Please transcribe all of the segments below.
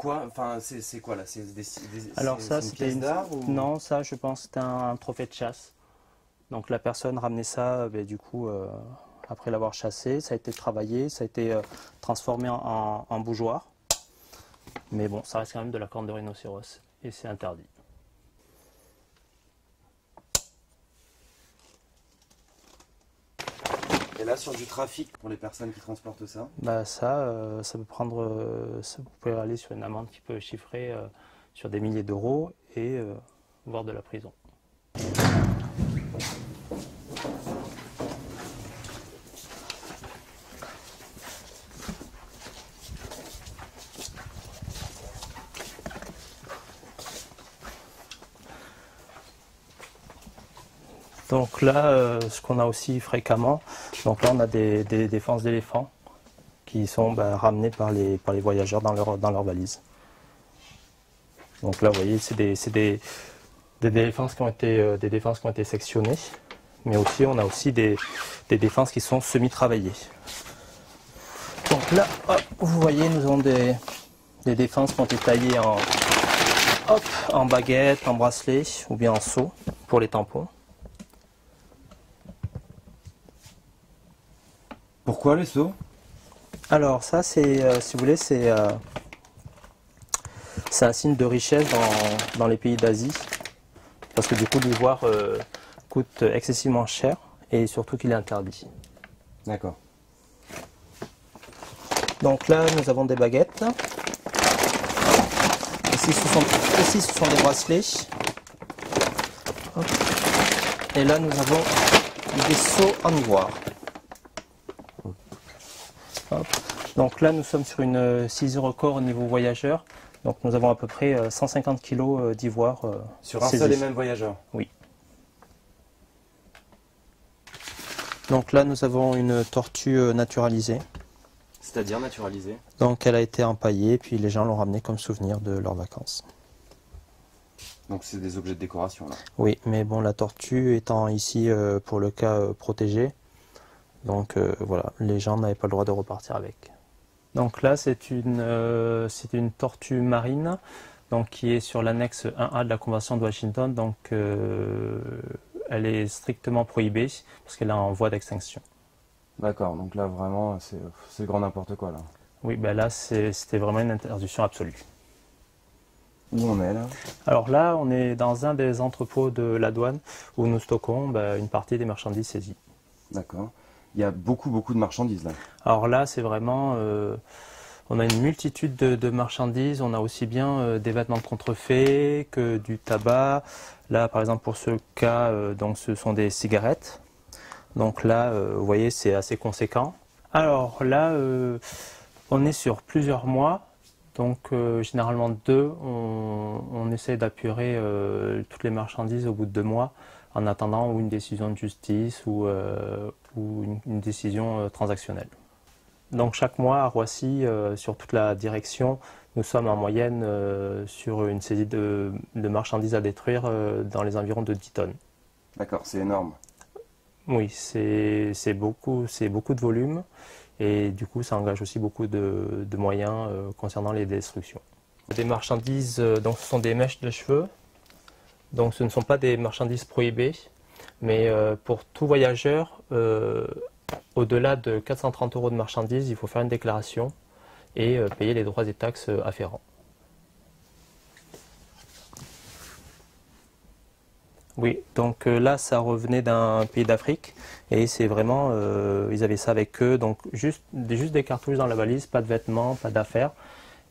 pourquoi? Enfin, c'est quoi là? Alors ça, une c'était pièce d'art ou... Non, ça, je pense, c'était un trophée de chasse. Donc la personne ramenait ça, du coup, après l'avoir chassé, ça a été travaillé, ça a été transformé en bougeoir. Mais bon, ça reste quand même de la corne de rhinocéros et c'est interdit. Et là, sur du trafic pour les personnes qui transportent ça? Ça peut prendre, vous pouvez aller sur une amende qui peut chiffrer sur des milliers d'euros et voire de la prison. Donc là, ce qu'on a aussi fréquemment, donc là on a des défenses d'éléphants qui sont ramenées par les voyageurs dans leur valise. Donc là, vous voyez, c'est des défenses qui ont été sectionnées, mais aussi on a aussi des défenses qui sont semi-travaillées. Donc là, hop, vous voyez, nous avons des défenses qui ont été taillées en baguette, en bracelet ou bien en seau pour les tampons. Pourquoi les seaux? Alors ça, c'est, si vous voulez, c'est un signe de richesse dans les pays d'Asie, parce que du coup l'ivoire coûte excessivement cher et surtout qu'il est interdit. D'accord. Donc là, nous avons des baguettes. Ici, ce sont des bracelets. Hop. Et là, nous avons des seaux en ivoire. Hop. Donc là, nous sommes sur une saisie record au niveau voyageur. Donc nous avons à peu près 150 kg d'ivoire. Sur un seul et même voyageur? Oui. Donc là, nous avons une tortue naturalisée. C'est-à-dire naturalisée? Donc elle a été empaillée, puis les gens l'ont ramenée comme souvenir de leurs vacances. Donc c'est des objets de décoration là? Oui, mais bon, la tortue étant ici pour le cas protégé, donc voilà, les gens n'avaient pas le droit de repartir avec. Donc là, c'est une tortue marine, donc qui est sur l'annexe 1A de la Convention de Washington. Donc elle est strictement prohibée parce qu'elle est en voie d'extinction. D'accord, donc là vraiment c'est grand n'importe quoi là. Oui, ben là c'était vraiment une interdiction absolue. Où on est là? Alors là, on est dans un des entrepôts de la douane où nous stockons une partie des marchandises saisies. D'accord. Il y a beaucoup de marchandises là. Alors là, c'est vraiment... on a une multitude de marchandises. On a aussi bien des vêtements de contrefaits que du tabac. Là, par exemple, pour ce cas, donc, ce sont des cigarettes. Donc là, vous voyez, c'est assez conséquent. Alors là, on est sur plusieurs mois. Donc généralement 2, on essaie d'apurer toutes les marchandises au bout de 2 mois en attendant ou une décision de justice ou une décision transactionnelle. Donc chaque mois à Roissy, sur toute la direction, nous sommes en moyenne sur une saisie de marchandises à détruire dans les environs de 10 tonnes. D'accord, c'est énorme. Oui, c'est beaucoup de volume. Et du coup, ça engage aussi beaucoup de moyens concernant les destructions. Des marchandises, donc ce sont des mèches de cheveux. Donc ce ne sont pas des marchandises prohibées, mais pour tout voyageur, au-delà de 430 € de marchandises, il faut faire une déclaration et payer les droits et taxes afférents. Oui, donc là, ça revenait d'un pays d'Afrique et c'est vraiment, ils avaient ça avec eux, donc juste des cartouches dans la valise, pas de vêtements, pas d'affaires.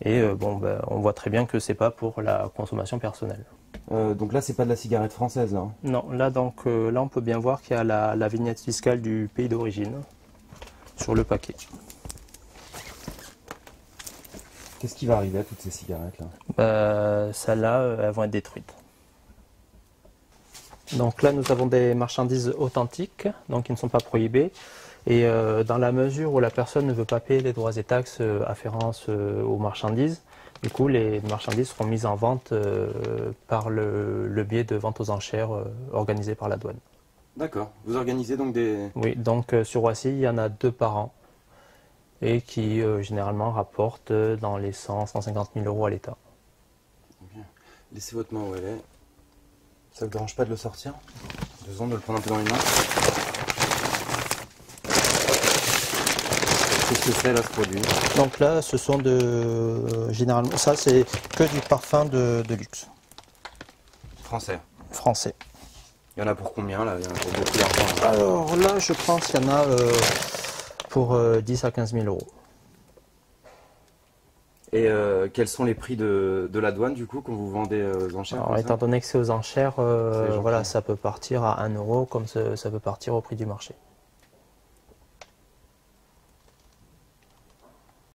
Et on voit très bien que c'est pas pour la consommation personnelle. Donc là, c'est pas de la cigarette française là? Non, là là, on peut bien voir qu'il y a la vignette fiscale du pays d'origine sur le paquet. Qu'est-ce qui va arriver à toutes ces cigarettes là? Celles-là, elles vont être détruites. Donc là, nous avons des marchandises authentiques, donc qui ne sont pas prohibées. Et dans la mesure où la personne ne veut pas payer les droits et taxes afférents aux marchandises, du coup, les marchandises seront mises en vente par le biais de ventes aux enchères organisées par la douane. D'accord. Vous organisez donc des... Oui, donc sur Roissy, il y en a 2 par an. et qui généralement rapportent dans les 100-150 000 euros à l'État. Laissez votre main où elle est. Ça vous dérange pas de le sortir? 2 secondes, de le prendre un peu dans les mains. Qu'est-ce que c'est là, ce produit? Donc là, ce sont généralement, ça c'est que du parfum de luxe. Français. Français. Il y en a pour combien là? Il y en a pour beaucoup d'argent. Alors là, je pense qu'il y en a pour 10 à 15 000 euros. Et quels sont les prix de la douane du coup quand vous vendez aux enchères? Alors, étant donné que c'est aux enchères, C'est voilà, ça peut partir à 1 euro comme ça peut partir au prix du marché.